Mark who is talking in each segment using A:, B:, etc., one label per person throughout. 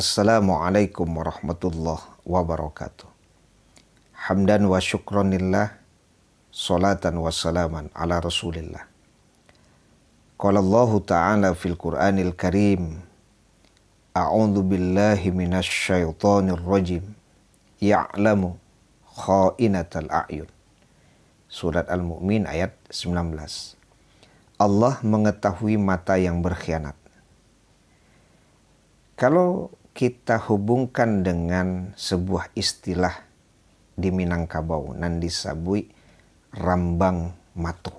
A: Assalamualaikum warahmatullahi wabarakatuh. Hamdan wa syukranillah, salatan wa salaman ala rasulillah. Qala Allah Ta'ala fil Qur'anil Karim, A'udzu billahi minasy syaithanir rajim. Ya'lamu kha'inatal a'yun. Surat Al-Mu'min ayat 19. Allah mengetahui mata yang berkhianat. Kalau kita hubungkan dengan sebuah istilah di Minangkabau nan disabui rambang mato.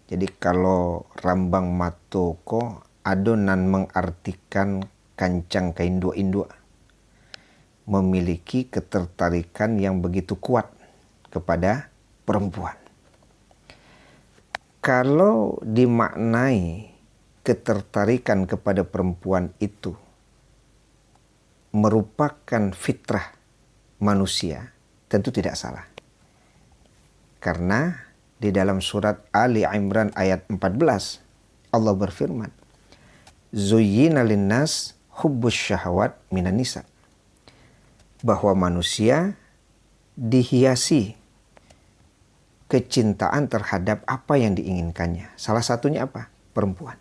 A: Jadi kalau rambang mato ko adonan mengartikan kancang kaindua-indua, memiliki ketertarikan yang begitu kuat kepada perempuan. Kalau dimaknai ketertarikan kepada perempuan itu merupakan fitrah manusia, tentu tidak salah. Karena di dalam surat Ali Imran ayat 14, Allah berfirman, Zuyyina linnas hubbus syahwat minan nisa. Bahwa manusia dihiasi kecintaan terhadap apa yang diinginkannya. Salah satunya apa? Perempuan.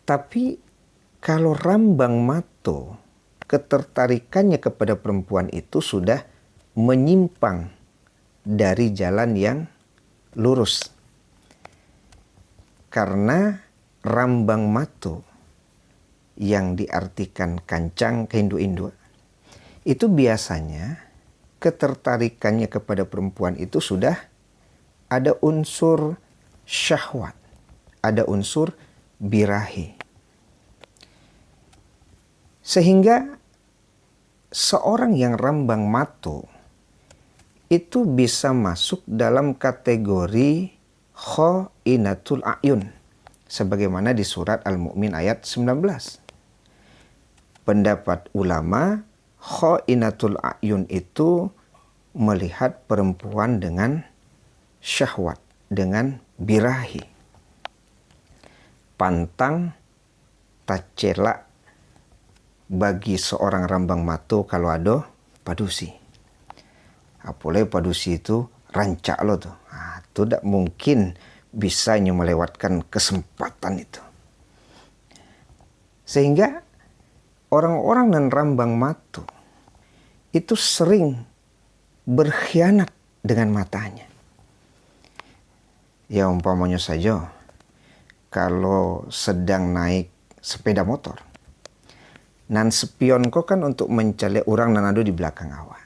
A: Tapi kalau rambang mato, ketertarikannya kepada perempuan itu sudah menyimpang dari jalan yang lurus. Karena rambang mato yang diartikan kancang keindu-indu, itu biasanya ketertarikannya kepada perempuan itu sudah ada unsur syahwat, ada unsur birahi. Sehingga seorang yang rambang mato itu bisa masuk dalam kategori kha'inatul a'yun, sebagaimana di surat Al-Mu'min ayat 19. Pendapat ulama, kha'inatul a'yun itu melihat perempuan dengan syahwat, dengan birahi. Pantang tacela bagi seorang rambang mato kalau ada padusi. Apalagi padusi itu rancak lo tuh. Itu tidak mungkin bisanya melewatkan kesempatan itu. Sehingga orang-orang dan rambang mato itu sering berkhianat dengan matanya. Ya umpamanya saja, kalau sedang naik sepeda motor, nan spion ko kan untuk mencari orang nan ada di belakang awak.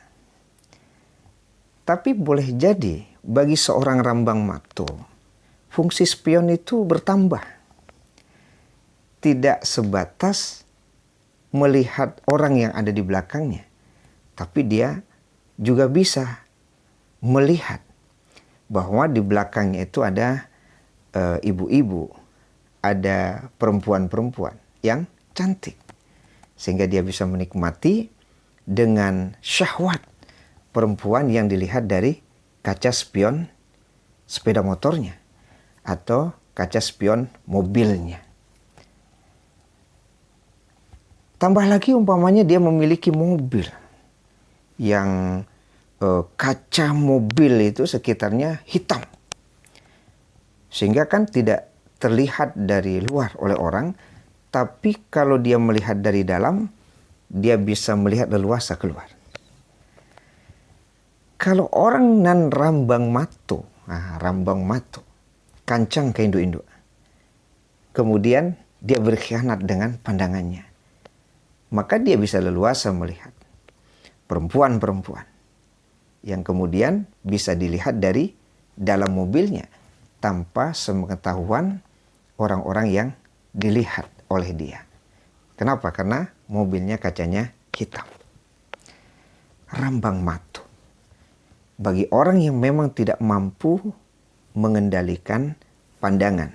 A: Tapi boleh jadi bagi seorang rambang mato, fungsi spion itu bertambah. Tidak sebatas melihat orang yang ada di belakangnya, tapi dia juga bisa melihat bahwa di belakangnya itu ada ibu-ibu, ada perempuan-perempuan yang cantik. Sehingga dia bisa menikmati dengan syahwat perempuan yang dilihat dari kaca spion sepeda motornya atau kaca spion mobilnya. Tambah lagi umpamanya dia memiliki mobil yang kaca mobil itu sekitarnya hitam. Sehingga kan tidak terlihat dari luar oleh orang, tapi kalau dia melihat dari dalam, dia bisa melihat leluasa keluar. Kalau orang nan rambang mato, kancang keindu-indu, kemudian dia berkhianat dengan pandangannya, maka dia bisa leluasa melihat perempuan-perempuan yang kemudian bisa dilihat dari dalam mobilnya tanpa sepengetahuan orang-orang yang dilihat oleh dia. Kenapa? Karena mobilnya kacanya hitam. Rambang mato. Bagi orang yang memang tidak mampu mengendalikan pandangan,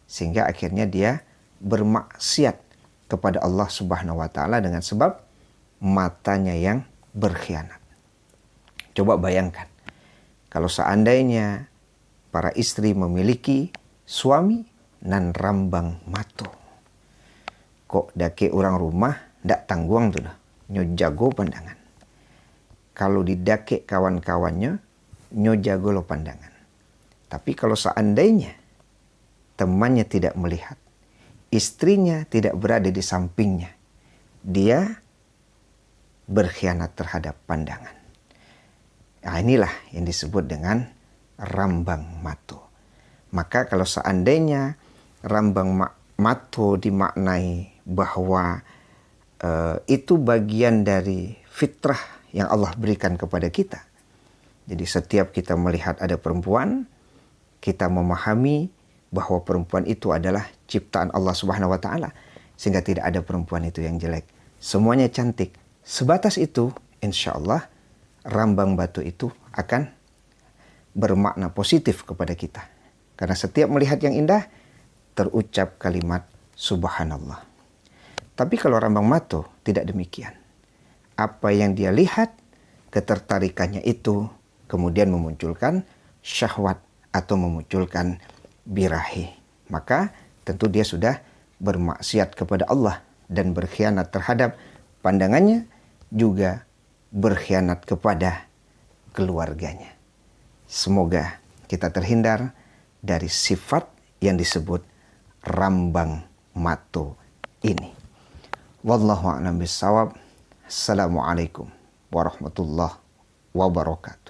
A: sehingga akhirnya dia bermaksiat kepada Allah Subhanahu wa Ta'ala dengan sebab matanya yang berkhianat. Coba bayangkan, kalau seandainya para istri memiliki suami nan rambang mato. Kok dake orang rumah ndak tangguang tuh dah. Nyo jago pandangan. Kalau didake kawan-kawannya, nyo jago lo pandangan. Tapi kalau seandainya temannya tidak melihat, istrinya tidak berada di sampingnya, dia berkhianat terhadap pandangan. Nah, inilah yang disebut dengan rambang mato. Maka kalau seandainya rambang mato dimaknai bahwa itu bagian dari fitrah yang Allah berikan kepada kita. Jadi setiap kita melihat ada perempuan, kita memahami bahwa perempuan itu adalah ciptaan Allah Subhanahu wa taala, sehingga tidak ada perempuan itu yang jelek. Semuanya cantik. Sebatas itu, insya Allah rambang batu itu akan bermakna positif kepada kita. Karena setiap melihat yang indah, terucap kalimat subhanallah. Tapi kalau rambang mato tidak demikian. Apa yang dia lihat, ketertarikannya itu kemudian memunculkan syahwat atau memunculkan birahi. Maka tentu dia sudah bermaksiat kepada Allah dan berkhianat terhadap pandangannya, juga berkhianat kepada keluarganya. Semoga kita terhindar dari sifat yang disebut rambang mato ini. Wallahu a'lam bishawab. Assalamualaikum warahmatullahi wabarakatuh.